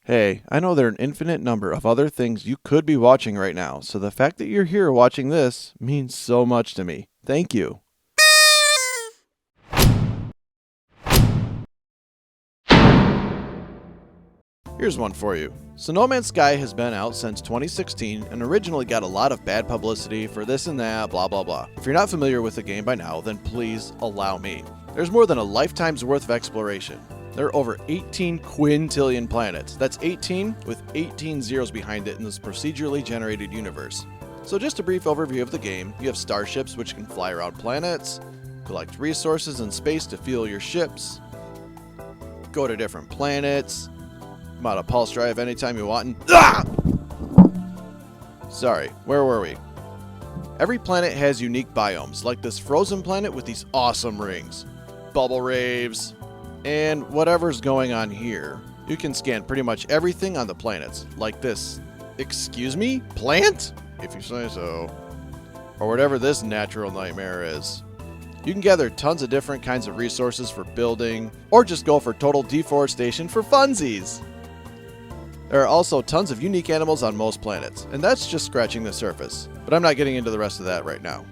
Hey, I know there are an infinite number of other things you could be watching right now, so the fact that you're here watching this means so much to me. Thank you. Here's one for you. So No Man's Sky has been out since 2016 and originally got a lot of bad publicity for this and that, blah blah blah. If you're not familiar with the game by now, then please allow me. There's more than a lifetime's worth of exploration. There are over 18 quintillion planets. That's 18 with 18 zeros behind it in this procedurally generated universe. So just a brief overview of the game, you have starships which can fly around planets, collect resources in space to fuel your ships, go to different planets, come out a pulse drive anytime you want, and Sorry, where were we? Every planet has unique biomes, like this frozen planet with these awesome rings, bubble raves, and whatever's going on here. You can scan pretty much everything on the planets, like this, excuse me, plant? If you say so. Or whatever this natural nightmare is. You can gather tons of different kinds of resources for building, or just go for total deforestation for funsies. There are also tons of unique animals on most planets, and that's just scratching the surface. But I'm not getting into the rest of that right now.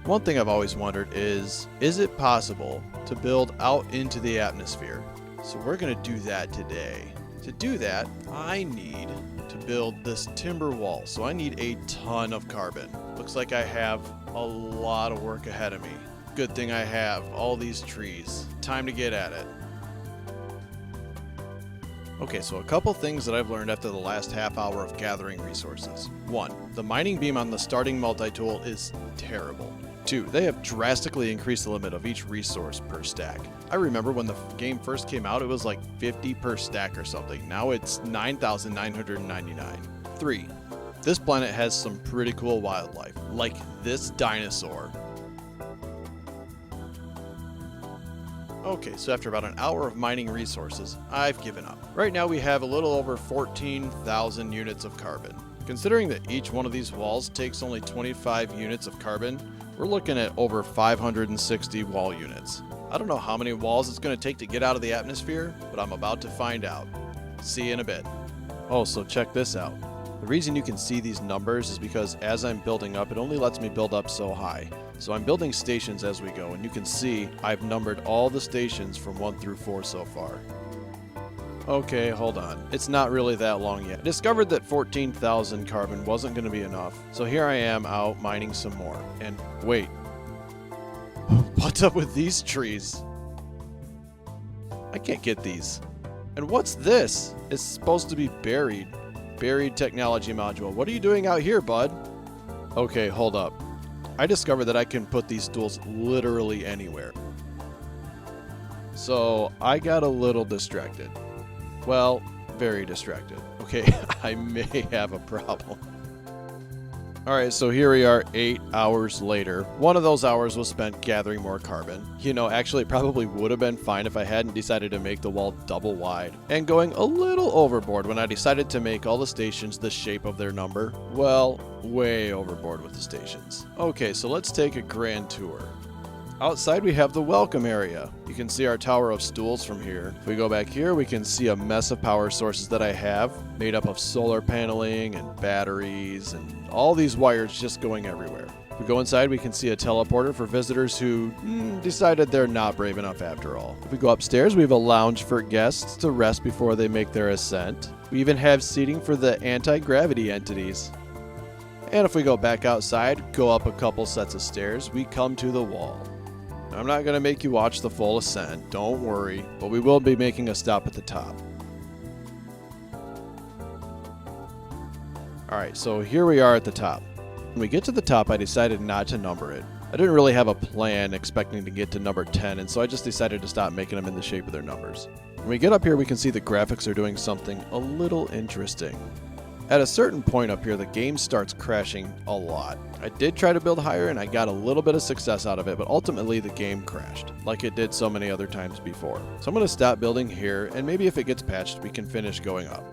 One thing I've always wondered is it possible to build out into the atmosphere? So we're going to do that today. To do that, I need to build this timber wall, so I need a ton of carbon. Looks like I have a lot of work ahead of me. Good thing I have all these trees. Time to get at it. Okay, so a couple things that I've learned after the last half hour of gathering resources. 1. The mining beam on the starting multi-tool is terrible. 2. They have drastically increased the limit of each resource per stack. I remember when the game first came out, it was like 50 per stack or something. Now it's 9,999. 3. This planet has some pretty cool wildlife, like this dinosaur. Okay, so after about an hour of mining resources, I've given up. Right now we have a little over 14,000 units of carbon. Considering that each one of these walls takes only 25 units of carbon, we're looking at over 560 wall units. I don't know how many walls it's going to take to get out of the atmosphere, but I'm about to find out. See you in a bit. Oh, so check this out. The reason you can see these numbers is because as I'm building up, it only lets me build up so high. So I'm building stations as we go, and you can see I've numbered all the stations from 1 through 4 so far. Okay, hold on. It's not really that long yet. I discovered that 14,000 carbon wasn't going to be enough, so here I am out mining some more. And wait, what's up with these trees? I can't get these. And what's this? It's supposed to be buried. Buried technology module. What are you doing out here, bud? Okay, hold up. I discovered that I can put these tools literally anywhere. So I got a little distracted. Well, very distracted. Okay, I may have a problem. Alright, so here we are 8 hours later. One of those hours was spent gathering more carbon. You know, actually it probably would have been fine if I hadn't decided to make the wall double wide. And going a little overboard when I decided to make all the stations the shape of their number. Well, way overboard with the stations. Okay, so let's take a grand tour. Outside we have the welcome area. You can see our tower of stools from here. If we go back here, we can see a mess of power sources that I have, made up of solar paneling and batteries and all these wires just going everywhere. If we go inside, we can see a teleporter for visitors who decided they're not brave enough after all. If we go upstairs, we have a lounge for guests to rest before they make their ascent. We even have seating for the anti-gravity entities. And if we go back outside, go up a couple sets of stairs, we come to the wall. I'm not going to make you watch the full ascent, don't worry, but we will be making a stop at the top. Alright, so here we are at the top. When we get to the top, I decided not to number it. I didn't really have a plan expecting to get to number 10, and so I just decided to stop making them in the shape of their numbers. When we get up here, we can see the graphics are doing something a little interesting. At a certain point up here, the game starts crashing a lot. I did try to build higher and I got a little bit of success out of it, but ultimately the game crashed, like it did so many other times before. So I'm going to stop building here, and maybe if it gets patched, we can finish going up.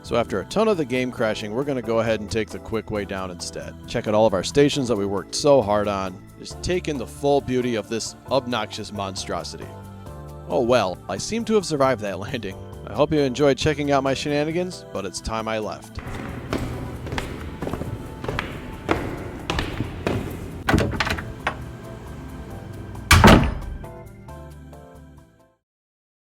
So after a ton of the game crashing, we're going to go ahead and take the quick way down instead. Check out all of our stations that we worked so hard on. Just take in the full beauty of this obnoxious monstrosity. Oh well, I seem to have survived that landing. I hope you enjoyed checking out my shenanigans, but it's time I left.